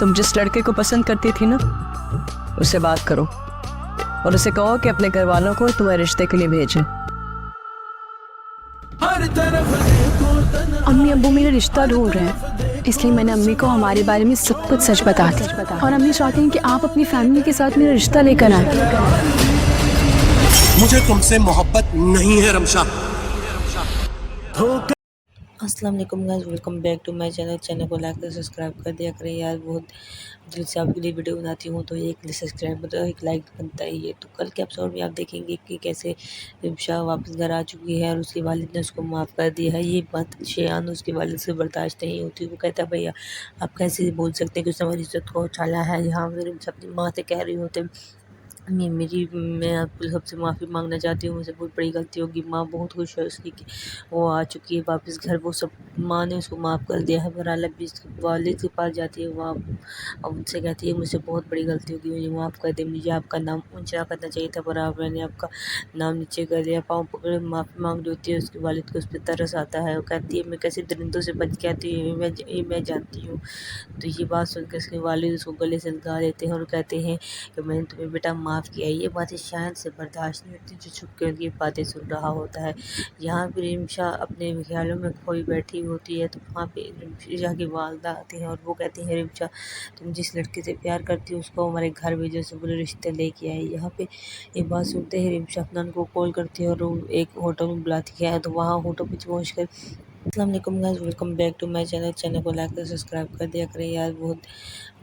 तुम जिस लड़के को पसंद करती थी ना, उससे बात करो और उसे कहो कि अपने घर वालों को तुम्हारे रिश्ते के लिए भेजें। अम्मी अब्बू मेरा रिश्ता ढूंढ रहे हैं, इसलिए मैंने अम्मी को हमारे बारे में सब कुछ सच बता दिया और अम्मी चाहती हैं कि आप अपनी फैमिली के साथ मेरा रिश्ता लेकर आए। मुझे तुमसे मोहब्बत नहीं है रमशा। अस्सलाम वालेकुम guys, welcome back to my channel को लाइक और सब्सक्राइब कर दिया करें यार। बहुत दिल से आपके लिए वीडियो बनाती हूँ तो एक सब्सक्राइब तो एक लाइक बनता ही है। तो कल के एपिसोड में आप देखेंगे कि कैसे रिमशा वापस घर आ चुकी है और उसके वालिद ने उसको माफ़ कर दिया है। ये बात शेयान उसके वालिद से बर्दाश्त नहीं होती। वो कहता है भैया आप कैसे बोल सकते हैं कि उसने हमारी इज्जत को उछाला है। यहाँ पर रिमशा अपनी माँ से कह रही होते मैं आपको सबसे माफ़ी मांगना चाहती हूँ, मुझसे बहुत बड़ी गलती होगी। माँ बहुत खुश है उसकी कि वो आ चुकी है वापस घर। वो सब माँ ने उसको माफ़ कर दिया है। बहरहाल अभी उसके वालिद के पास जाती है, वहाँ अब उनसे कहती है मुझसे बहुत बड़ी गलती होगी, मुझे माफ़ कर दे। मुझे आपका नाम ऊँचा करना चाहिए था, पर मैंने आपका नाम नीचे कर दिया। पाँव पकड़े माफ़ी मांग रही होती है। उसके वालिद को उस पर तरस आता है। वो कहती है मैं कैसे दरिंदों से बच के आती हूँ, मैं जानती हूँ। तो ये बात सुनकर उसके वालिद उसको गले से लगा लेते हैं और कहते हैं कि मैंने तुम्हें बेटा माफ़ किया। ये बातें शायद से बर्दाश्त नहीं होती जो छुप कर उनकी बातें सुन रहा होता है। यहाँ पर रिमशा अपने ख्यालों में खोई बैठी होती है। तो वहाँ पे रिमशा की वालदा आती हैं और वो कहती हैं रिमशा तुम जिस लड़के से प्यार करती हो उसको हमारे घर भेजो, से बुरे रिश्ते लेके आए। यहाँ पे ये बात सुनते ही रिमशा अफनान को कॉल करती है और एक होटल में बुलाती है। तो वहाँ होटल पर पहुँच कर अस्सलाम वालेकुम guys, welcome back to my channel को लाइक और सब्सक्राइब कर दिया करें यार। बहुत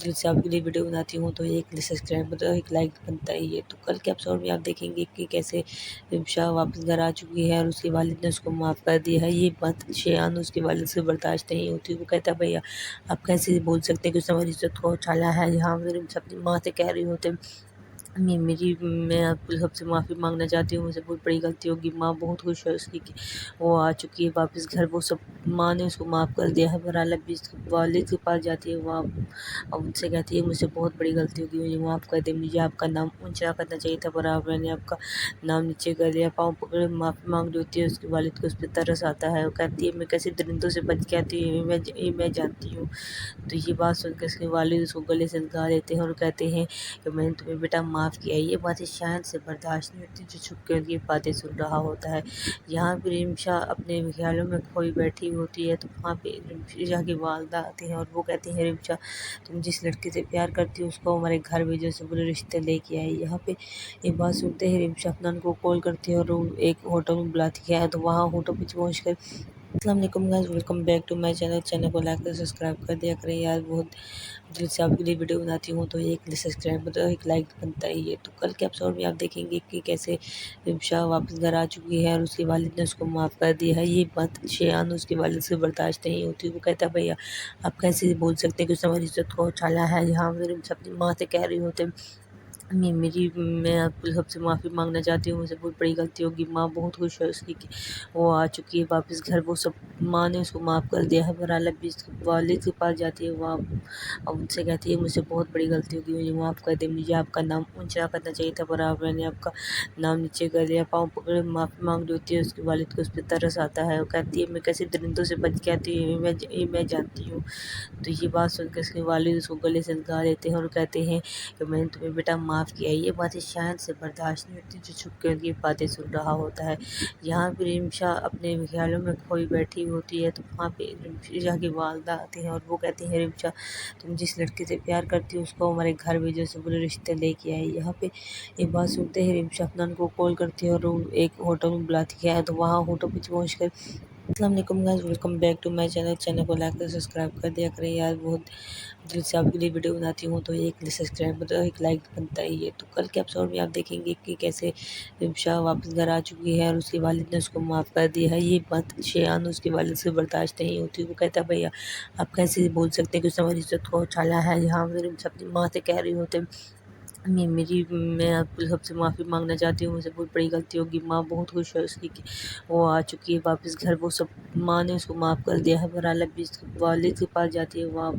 दिल से आपके लिए वीडियो बनाती हूँ तो एक सब्सक्राइब तो एक लाइक बनता ही है। तो कल के एपिसोड में आप देखेंगे कि कैसे रिमशा वापस घर आ चुकी है और उसके वालिद ने उसको माफ़ कर दिया है। ये बात शेयान उसके वालिद से बर्दाश्त नहीं होती। वो कहता है भैया आप कैसे बोल सकते हैं कि उसने हमारी इज्जत को उछाला है। यहाँ पर रिमशा अपनी माँ से कह रही होते मैं आपको सबसे माफ़ी मांगना चाहती हूँ, मुझसे बहुत बड़ी गलती होगी। माँ बहुत खुश है उसकी कि वो आ चुकी है वापस घर। वो सब माँ ने उसको माफ़ कर दिया है। बहरहाल अभी उसके वालिद के पास जाती है, वहाँ अब उनसे कहती है मुझसे बहुत बड़ी गलती होगी, मुझे माफ़ कर दे। मुझे आपका नाम ऊँचा करना चाहिए था, पर मैंने आपका नाम नीचे कर दिया। पाँव पकड़े माफ़ी मांग रही होती है। उसके वालिद को उस पर तरस आता है। वो कहती है मैं कैसे दरिंदों से बच के आती हूँ, मैं जानती हूँ। तो ये बात सुनकर उसके वालिद उसको गले से लगा लेते हैं और कहते हैं कि मैंने तुम्हें बेटा माफ़ किया। ये बातें शायद से बर्दाश्त नहीं होती जो छुप कर उनकी बातें सुन रहा होता है। यहाँ पर रिमशा अपने ख्यालों में खोई बैठी होती है। तो वहाँ पे रिमशा की वालदा आती हैं और वो कहती हैं रिमशा तुम जिस लड़के से प्यार करती हो उसको हमारे घर भेजो, से बुरे रिश्ते लेके आए। यहाँ पे ये बात सुनते ही रिमशा अफनान को कॉल करती है और एक होटल में बुलाती है। तो वहाँ होटल पर पहुँच कर अस्सलाम वालेकुम guys, welcome back to my channel को लाइक और सब्सक्राइब कर दिया करें यार। बहुत दिल से आपके लिए वीडियो बनाती हूँ तो एक सब्सक्राइब तो एक लाइक बनता ही है। तो कल के एपिसोड में आप देखेंगे कि कैसे रिमशा वापस घर आ चुकी है और उसके वालिद ने उसको माफ़ कर दिया है। ये बात शेयान उसके वालिद से बर्दाश्त नहीं होती। वो कहता है भैया आप कैसे बोल सकते हैं कि उसने हमारी इज्जत को उछाला है। यहाँ पर रिमशा अपनी माँ से कह रही होते मैं आपको सबसे माफ़ी मांगना चाहती हूँ, मुझसे बहुत बड़ी गलती होगी। माँ बहुत खुश है उसकी कि वो आ चुकी है वापस घर। वो सब माँ ने उसको माफ़ कर दिया है। बहरहाल अभी उसके वालिद के पास जाती है, वहाँ अब उनसे कहती है मुझसे बहुत बड़ी गलती होगी, मुझे माफ़ कर दे। मुझे आपका नाम ऊँचा करना चाहिए था, पर मैंने आपका नाम नीचे कर दिया। पाँव पकड़े माफ़ी मांग रही होती है। उसके वालिद को उस पर तरस आता है। वो कहती है मैं कैसे दरिंदों से बच के आती हूँ, मैं जानती हूँ। तो ये बात सुनकर उसके वालिद उसको गले से लगा लेते हैं और कहते हैं कि मैंने तुम्हें बेटा माफ़ किया। ये बातें शायद से बर्दाश्त नहीं होती जो छुप कर उनकी बातें सुन रहा होता है। यहाँ पर रिमशा अपने ख्यालों में खोई बैठी होती है। तो वहाँ पे रिमशा की वालदा आती हैं और वो कहती हैं रिमशा तुम जिस लड़के से प्यार करती हो उसको हमारे घर भेजो, से बुरे रिश्ते लेके आए। यहाँ पे ये बात सुनते ही रिमशा अफनान को कॉल करती है और एक होटल में बुलाती है। तो वहाँ होटल पर पहुँच कर अस्सलाम वालेकुम guys, welcome back to my channel को लाइक और सब्सक्राइब कर दिया करें यार। बहुत दिल से आपके लिए वीडियो बनाती हूँ तो एक सब्सक्राइब तो एक लाइक बनता ही है। तो कल के एपिसोड में आप देखेंगे कि कैसे रिमशा वापस घर आ चुकी है और उसके वालिद ने उसको माफ़ कर दिया है। ये बात शेयान उसके वालिद से बर्दाश्त नहीं होती। वो कहता है भैया आप कैसे बोल सकते हैं कि उसने हमारी इज्जत को उछाला है। यहाँ पर रिमशा अपनी माँ से कह रही होते میں آپ سب سے معافی مانگنا چاہتی ہوں، مجھ سے بہت بڑی غلطی ہوگی۔ ماں بہت خوش ہے اس کی کہ وہ آ چکی ہے واپس گھر، وہ سب ماں نے اس کو معاف کر دیا ہے۔ بہرحال ابھی اس کے والد کے پاس جاتی ہے، وہاں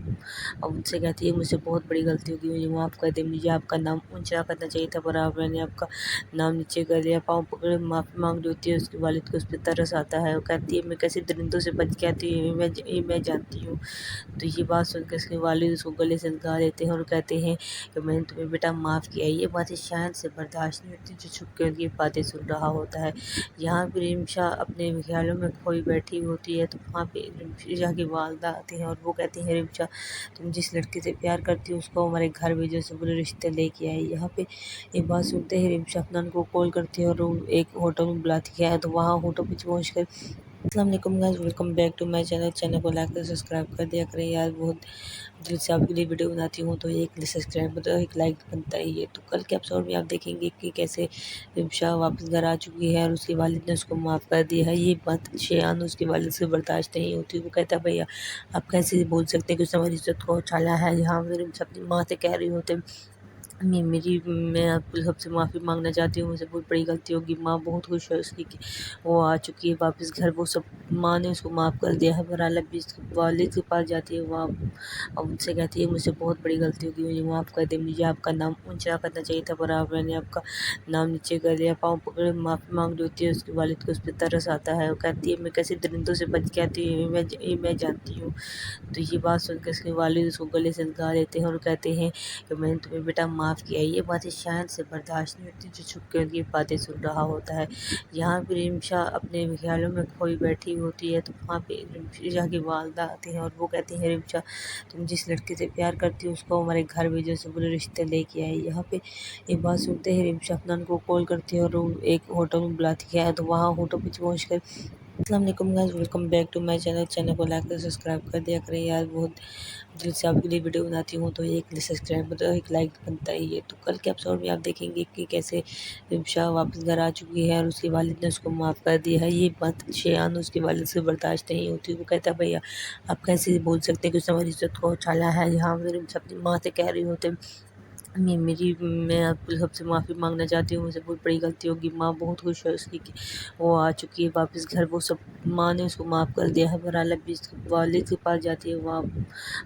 اب ان سے کہتی ہے مجھ سے بہت بڑی غلطی ہوگی، مجھے معاف کر دے، مجھے آپ کا نام اونچا کرنا چاہیے تھا، پر میں نے آپ کا نام نیچے کر دیا۔ پاؤں پکڑے معافی مانگ رہی ہوتی ہے، اس کے والد کو اس پہ ترس آتا ہے، وہ کہتی ہے میں کیسے درندوں سے بچ کے آتی ہوں، یہ میں جانتی ہوں۔ تو یہ بات سن کر اس کے والد اس کو گلے سے لگا لیتے ہیں اور کہتے ہیں کہ میں نے تمہیں بیٹا معاف کیا ہے۔ یہ باتیں شاہد سے برداشت نہیں ہوتی، جو چھپ کے ان کی باتیں سن رہا ہوتا ہے۔ یہاں پہ رمشا اپنے خیالوں میں کھوئی بیٹھی ہوتی ہے، تو وہاں پہ رمشا کی والدہ آتی ہیں اور وہ کہتی ہیں رمشا تم جس لڑکی سے پیار کرتی ہو اس کو ہمارے گھر بھیجو، سے بڑے رشتے لے کے آئی۔ یہاں پہ یہ بات سنتے ہی رمشا افنان کو کال کرتی ہے اور ایک ہوٹل میں بلاتی ہے، تو وہاں ہوٹل پہ پہنچ کر السلام علیکم guys, welcome back to my channel کو لائک کر سبسکرائب کر دیا کریں یار، بہت دل سے آپ کے لیے ویڈیو بناتی ہوں تو ایک سبسکرائب ایک لائک بنتا ہی ہے۔ تو کل کے ایپیسوڈ میں آپ دیکھیں گے کہ کیسے رمشا واپس گھر آ چکی ہے اور اس کے والد نے اس کو معاف کر دیا ہے۔ یہ بات شیان اس کے والد سے برداشت نہیں ہوتی، وہ کہتا ہے بھیا آپ کیسے بول سکتے ہیں کہ اس نے ہماری عزت کو اچھالا ہے۔ یہاں رمشا اپنی ماں سے کہہ رہی ہوتے میں آپ سب سے معافی مانگنا چاہتی ہوں، مجھ سے بہت بڑی غلطی ہوگی۔ ماں بہت خوش ہے اس کی کہ وہ آ چکی ہے واپس گھر، وہ سب ماں نے اس کو معاف کر دیا ہے۔ بہرحال ابھی اس کے والد کے پاس جاتی ہے، وہاں اب ان سے کہتی ہے مجھ سے بہت بڑی غلطی ہوگی، مجھے معاف کر دے، مجھے آپ کا نام اونچا کرنا چاہیے تھا، پر میں نے آپ کا نام نیچے کر دیا۔ پاؤں پکڑے معافی مانگ رہی ہوتی ہے، اس کے والد کو اس پہ ترس آتا ہے، وہ کہتی ہے میں کیسے درندوں سے بچ کے آتی ہوں، یہ میں جانتی ہوں۔ تو یہ بات سن کر اس کے والد اس کو گلے سے لگا لیتے ہیں اور کہتے ہیں کہ میں نے تمہیں بیٹا معاف کیا ہے۔ یہ باتیں شاہد سے برداشت نہیں ہوتی، جو چھپ کے ان کی باتیں سن رہا ہوتا ہے۔ یہاں پہ رمشا اپنے خیالوں میں کھوئی بیٹھی ہوتی ہے، تو وہاں پہ رمشا کی والدہ آتی ہیں اور وہ کہتی ہیں رمشا تم جس لڑکی سے پیار کرتی ہو اس کو ہمارے گھر بھیجو، سے بڑے رشتے لے کے آئی۔ یہاں پہ یہ بات سنتے ہی رمشا افنان کو کال کرتی ہے اور ایک ہوٹل میں بلاتی ہے، تو وہاں ہوٹل پہ پہنچ کر السلام علیکم guys, welcome back to my channel کو لائک کر سبسکرائب کر دیا کریں یار، بہت دل سے آپ کے لیے ویڈیو بناتی ہوں تو ایک سبسکرائب ایک لائک بنتا ہی ہے۔ تو کل کے ایپیسوڈ میں آپ دیکھیں گے کہ کیسے رمشا واپس گھر آ چکی ہے اور اس کے والد نے اس کو معاف کر دیا ہے۔ یہ بات شیان اس کے والد سے برداشت نہیں ہوتی، وہ کہتا ہے بھیا آپ کیسے بول سکتے ہیں کہ اس نے ہماری عزت کو اچھالا ہے۔ یہاں رمشا اپنی ماں سے کہہ رہی ہوتے میں آپ سب سے معافی مانگنا چاہتی ہوں، مجھ سے بہت بڑی غلطی ہوگی۔ ماں بہت خوش ہے اس کی کہ وہ آ چکی ہے واپس گھر، وہ سب ماں نے اس کو معاف کر دیا ہے۔ بہرحال ابھی اس کے والد کے پاس جاتی ہے، وہاں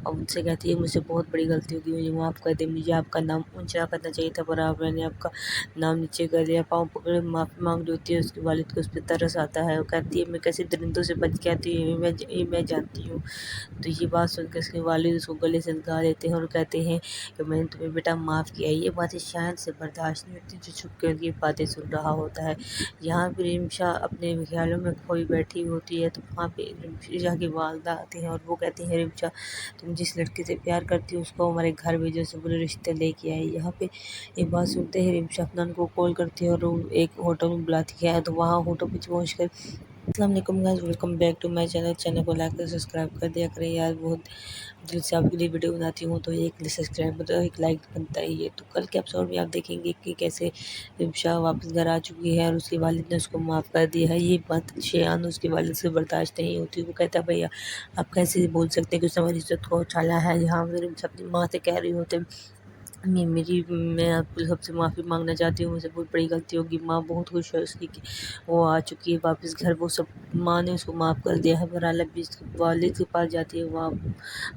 اب ان سے کہتی ہے مجھ سے بہت بڑی غلطی ہوگی، مجھے معاف کر دے، مجھے آپ کا نام اونچا کرنا چاہیے تھا، پر میں نے آپ کا نام نیچے کر دیا۔ پاؤں پکڑے معافی مانگ رہی ہوتی ہے، اس کے والد کو اس پہ ترس آتا ہے، وہ کہتی ہے میں کیسے درندوں سے بچ کے آتی ہوں، یہ میں جانتی ہوں۔ تو یہ بات سن کر اس کے والد اس کو گلے سے لگا لیتے ہیں اور کہتے ہیں کہ میں نے تمہیں بیٹا معاف کیا ہے۔ یہ باتیں شاہد سے برداشت نہیں ہوتی، جو چھپ کے ان کی باتیں سن رہا ہوتا ہے۔ یہاں پہ رمشا اپنے خیالوں میں کھوئی بیٹھی ہوتی ہے، تو وہاں پہ رمشا کی والدہ آتی ہیں اور وہ کہتی ہیں رمشا تم جس لڑکی سے پیار کرتی ہو اس کو ہمارے گھر بھیجو، سے بڑے رشتے لے کے آئی۔ یہاں پہ یہ بات سنتے ہی رمشا افنان کو کال کرتی ہے اور ایک ہوٹل میں بلاتی ہے، تو وہاں ہوٹل پہ پہنچ کر السلام علیکم guys, welcome back to my channel کو لائک کر سبسکرائب کر دیا کریں یار، بہت دل سے آپ کے لیے ویڈیو بناتی ہوں تو ایک سبسکرائب ایک لائک بنتا ہی ہے۔ تو کل کے ایپیسوڈ میں آپ دیکھیں گے کہ کیسے رمشا واپس گھر آ چکی ہے اور اس کے والد نے اس کو معاف کر دیا ہے۔ یہ بات شیان اس کے والد سے برداشت نہیں ہوتی، وہ کہتا ہے بھیا آپ کیسے بول سکتے ہیں کہ اس نے ہماری عزت کو اچھالا ہے۔ یہاں رمشا اپنی ماں سے کہہ رہی ہوتے میں آپ سب سے معافی مانگنا چاہتی ہوں، مجھ سے بہت بڑی غلطی ہوگی۔ ماں بہت خوش ہے اس کی کہ وہ آ چکی ہے واپس گھر، وہ سب ماں نے اس کو معاف کر دیا ہے۔ بہرحال ابھی اس کے والد کے پاس جاتی ہے، وہاں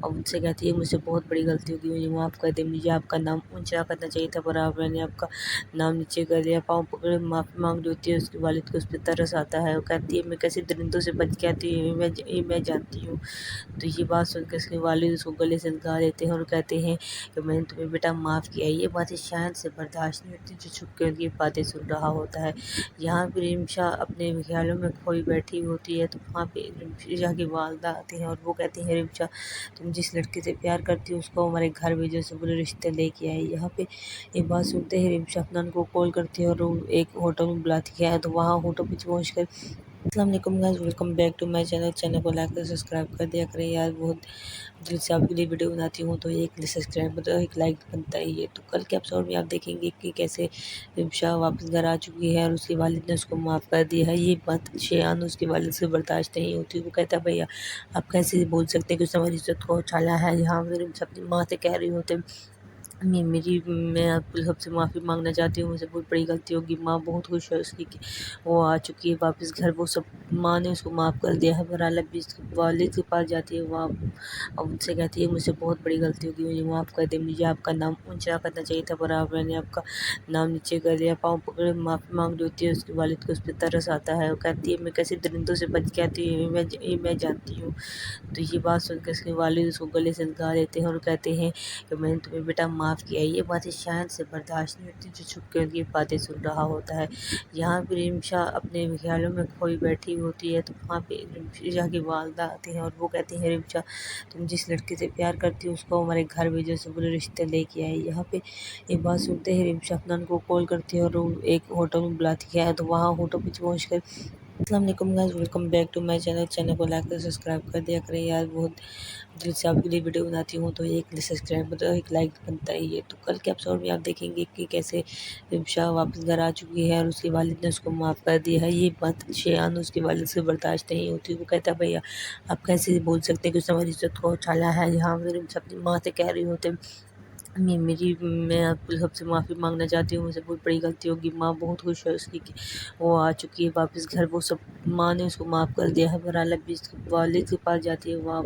اب ان سے کہتی ہے مجھ سے بہت بڑی غلطی ہوگی، مجھے معاف کر دے، مجھے آپ کا نام اونچا کرنا چاہیے تھا، پر میں نے آپ کا نام نیچے کر دیا۔ پاؤں پکڑے معافی مانگ رہی ہوتی ہے، اس کے والد کو اس پہ ترس آتا ہے، وہ کہتی ہے میں کیسے درندوں سے بچ کے آتی ہوں، یہ میں جانتی ہوں۔ تو یہ بات سن کر اس کے والد اس کو گلے سے لگا لیتے ہیں اور کہتے ہیں کہ میں نے تمہیں بیٹا معاف کیا ہے۔ یہ باتیں شاہد سے برداشت نہیں ہوتی، جو چھپ کے ان کی باتیں سن رہا ہوتا ہے۔ یہاں پہ رمشا اپنے خیالوں میں کھوئی بیٹھی ہوتی ہے، تو وہاں پہ رمشا کی والدہ آتی ہیں اور وہ کہتی ہیں رمشا تم جس لڑکی سے پیار کرتی ہو اس کو ہمارے گھر بھیجو، سے بڑے رشتے لے کے آئی۔ یہاں پہ یہ بات سنتے ہی رمشا افنان کو کال کرتی ہے اور ایک ہوٹل میں بلاتی ہے، تو وہاں ہوٹل پہ پہنچ کر السلام علیکم guys, welcome back to my channel کو لائک کر سبسکرائب کر دیا کریں یار، بہت دل سے آپ کے لیے ویڈیو بناتی ہوں تو ایک سبسکرائب ایک لائک بنتا ہی ہے۔ تو کل کے ایپیسوڈ میں آپ دیکھیں گے کہ کیسے رمشا واپس گھر آ چکی ہے اور اس کے والد نے اس کو معاف کر دیا ہے۔ یہ بات شیان اس کے والد سے برداشت نہیں ہوتی، وہ کہتا ہے بھیا آپ کیسے بول سکتے ہیں کہ اس نے ہماری عزت کو اچھالا ہے۔ یہاں رمشا اپنی ماں سے کہہ رہی ہوتے मैं आपको सबसे माफ़ी मांगना चाहती हूँ, मुझसे बहुत बड़ी गलती होगी। माँ बहुत खुश है उसकी कि वो आ चुकी है वापस घर। वो सब माँ ने उसको माफ़ कर दिया है, पर हालांकि भी उसके वालिद के पास जाती है वहाँ, अब उनसे कहती है मुझसे बहुत बड़ी गलती होगी, मुझे माफ़ कर दे। मुझे आपका नाम ऊंचा करना चाहिए था, पर आप मैंने आपका नाम नीचे कर दिया। पाँव पकड़े माफ़ी मांग रही होती है, उसके वालिद को उस पर तरस आता है। वो कहती है मैं कैसे दरिंदों से बच के आती हूँ, मैं जानती हूँ। तो ये बात सुनकर उसके वालिद उसको गले से लगा लेते हैं और कहते हैं कि मैंने तुम्हें बेटा माफ़ किया। ये बातें शायद से बर्दाश्त नहीं होती जो छुप कर उनकी बातें सुन रहा होता है। यहाँ पर रिमशा अपने ख्यालों में खोई बैठी होती है, तो वहाँ पे रिमशा की वालदा आती हैं और वो कहती हैं रिमशा तुम जिस लड़के से प्यार करती हो उसको हमारे घर भेजो, से बुरे रिश्ते लेके आए। यहाँ पे एक बात सुनते ही रिमशा अफनान को कॉल करती है और वो एक होटल में बुलाती है। तो वहाँ होटल पे पहुँच कर अस्सलाम वालेकुम guys, welcome back to my channel को लाइक और सब्सक्राइब कर दिया करें यार। बहुत दिल से आपके लिए वीडियो बनाती हूँ तो एक सब्सक्राइब मतलब एक लाइक बनता ही है। तो कल के एपिसोड में आप देखेंगे कि कैसे रिमशा वापस घर आ चुकी है और उसके वालिद ने उसको माफ़ कर दिया है। ये बात शेयान उसके वालिद से बर्दाश्त नहीं होती। वो कहता है भैया आप कैसे बोल सकते हैं कि उसने हमारी इज्जत को उछाला है। यहाँ रिमशा अपनी माँ से कह रही होते मैं आपको सबसे माफ़ी मांगना चाहती हूँ, मुझसे बहुत बड़ी गलती होगी। माँ बहुत खुश है उसकी कि वो आ चुकी है वापस घर। वो सब माँ ने उसको माफ़ कर दिया है, पर हालांकि भी उसके वालिद के पास जाती है वहाँ,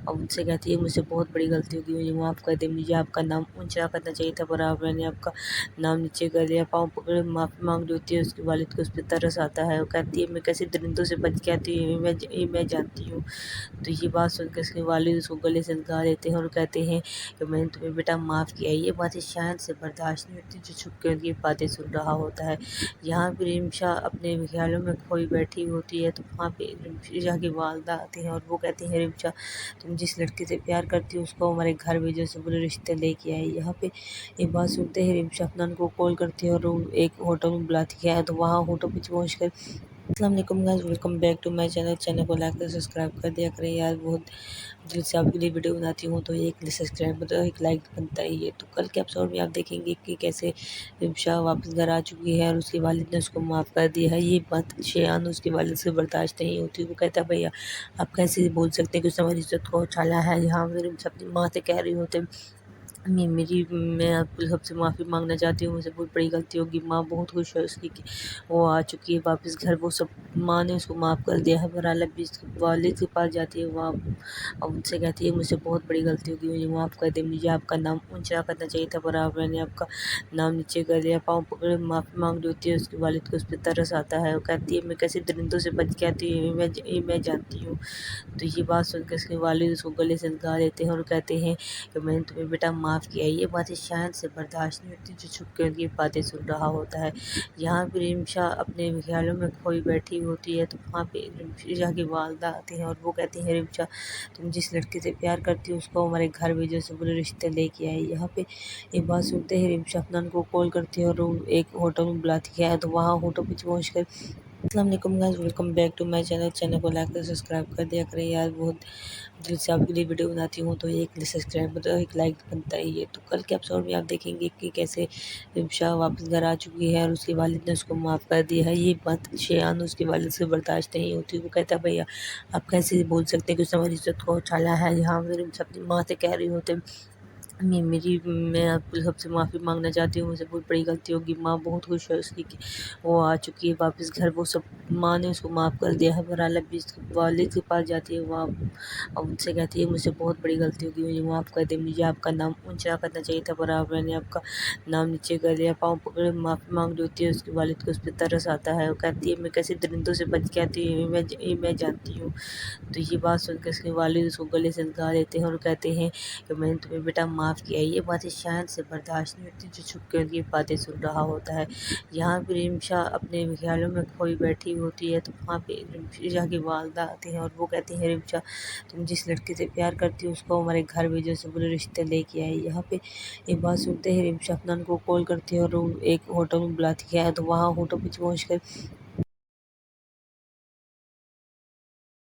अब उनसे कहती है मुझसे बहुत बड़ी गलती होगी, मुझे माफ़ कर दे। मुझे आपका नाम ऊंचा करना चाहिए था, पर आप मैंने आपका नाम नीचे कर दिया। पाँव पकड़े माफ़ी मांग रही होती है, उसके वालिद को उस पर तरस आता है। वो कहती है मैं कैसे दरिंदों से बच के आती हूँ, मैं जानती हूँ। तो ये बात सुनकर उसके वालिद उसको गले से लगा लेते हैं और कहते हैं कि मैंने तुम्हें बेटा माफ़ किया। ये बातें शायद से बर्दाश्त नहीं होती जो छुप कर उनकी बातें सुन रहा होता है। यहाँ पर रिमशा अपने ख्यालों में खोई बैठी होती है, तो वहाँ पे रिमशा की वालदा आती हैं और वो कहती हैं रिमशा तुम जिस लड़के से प्यार करती हो उसको हमारे घर भेजो, से बुरे रिश्ते लेके आए। यहाँ पे एक बात सुनते ही रिमशा अफनान को कॉल करती है और वो एक होटल में बुलाती है। तो वहाँ होटल पे पहुँच कर अस्सलाम वालेकुम guys, welcome back to my channel को लाइक और सब्सक्राइब कर दिया करें यार। बहुत दिल से आपके लिए वीडियो बनाती हूँ तो एक सब्सक्राइब मतलब एक लाइक बनता ही है। तो कल के एपिसोड में आप देखेंगे कि कैसे रिमशा वापस घर आ चुकी है और उसके वालिद ने उसको माफ़ कर दिया है। ये बात शेयान उसके वालिद से बर्दाश्त नहीं होती। वो कहता है भैया आप कैसे बोल सकते हैं कि उसने हमारी इज्जत को उछाला है। यहाँ रिमशा अपनी माँ से कह रही होते मैं आपको सबसे माफ़ी मांगना चाहती हूँ, मुझसे बहुत बड़ी गलती होगी। माँ बहुत खुश है उसकी कि वो आ चुकी है वापस घर। वो सब माँ ने उसको माफ़ कर दिया है, पर हालांकि भी उसके वालिद के पास जाती है वहाँ, अब उनसे कहती है मुझसे बहुत बड़ी गलती होगी, मुझे माफ़ कर दे। मुझे आपका नाम ऊंचा करना चाहिए था, पर आप मैंने आपका नाम नीचे कर दिया। पाँव पकड़े माफ़ी मांग रही होती है, उसके वालिद को उस पर तरस आता है। वो कहती है मैं कैसे दरिंदों से बच के आती हूँ, मैं जानती हूँ। तो ये बात सुनकर उसके वालिद उसको गले से लगा लेते हैं और कहते हैं कि मैंने तुम्हें बेटा माफ़ किया। ये बातें शायद से बर्दाश्त नहीं होती जो छुप कर उनकी बातें सुन रहा होता है। यहाँ पर रिमशा अपने ख्यालों में खोई बैठी होती है, तो वहाँ पे रिमशा की वालदा आती हैं और वो कहती हैं रिमशा तुम जिस लड़के से प्यार करती हो उसको हमारे घर भेजो, से बुरे रिश्ते लेके आए। यहाँ पे एक बात सुनते ही रिमशा अफनान को कॉल करती है और वो एक होटल में बुलाती है। तो वहाँ होटल पे पहुँच कर अस्सलाम वालेकुम guys, welcome back to my channel को लाइक और सब्सक्राइब कर दिया करें यार। बहुत दिल से आपके लिए वीडियो बनाती हूँ तो एक सब्सक्राइब मतलब एक लाइक बनता ही है। तो कल के एपिसोड में आप देखेंगे कि कैसे रिमशा वापस घर आ चुकी है और उसके वालिद ने उसको माफ़ कर दिया है। ये बात शेयान उसके वालिद से बर्दाश्त नहीं होती। वो कहता है भैया आप कैसे बोल सकते हैं कि उसने हमारी इज्जत को उछाला है। यहाँ रिमशा अपनी माँ से कह रही होते मैं आपको सबसे माफ़ी मांगना चाहती हूँ, मुझसे बहुत बड़ी गलती होगी। माँ बहुत खुश है उसकी कि वो आ चुकी है वापस घर। वो सब माँ ने उसको माफ़ कर दिया है, पर हालांकि भी उसके वालिद के पास जाती है वहाँ, अब उनसे कहती है मुझसे बहुत बड़ी गलती होगी, मुझे माफ़ कर दे। मुझे आपका नाम ऊंचा करना चाहिए था, पर आप मैंने आपका नाम नीचे कर दिया। पाँव पकड़े माफ़ी मांग रही होती है, उसके वालिद को उस पर तरस आता है। वो कहती है मैं कैसे दरिंदों से बच के आती हूँ, मैं जानती हूँ। तो ये बात सुनकर उसके वालिद उसको गले से लगा लेते हैं और कहते हैं कि मैंने तुम्हें बेटा माफ़ किया। ये बातें शायद से बर्दाश्त नहीं होती जो छुप कर उनकी बातें सुन रहा होता है। यहाँ पर रिमशा अपने ख्यालों में खोई बैठी होती है, तो वहाँ पे रिमशा की वालदा आती हैं और वो कहती हैं रिमशा तुम जिस लड़के से प्यार करती हो उसको हमारे घर भेजो, से बुरे रिश्ते लेके आए। यहाँ पे एक बात सुनते ही रिमशा अफनान को कॉल करती है और वो एक होटल में बुलाती है। तो वहाँ होटल पे पहुँच कर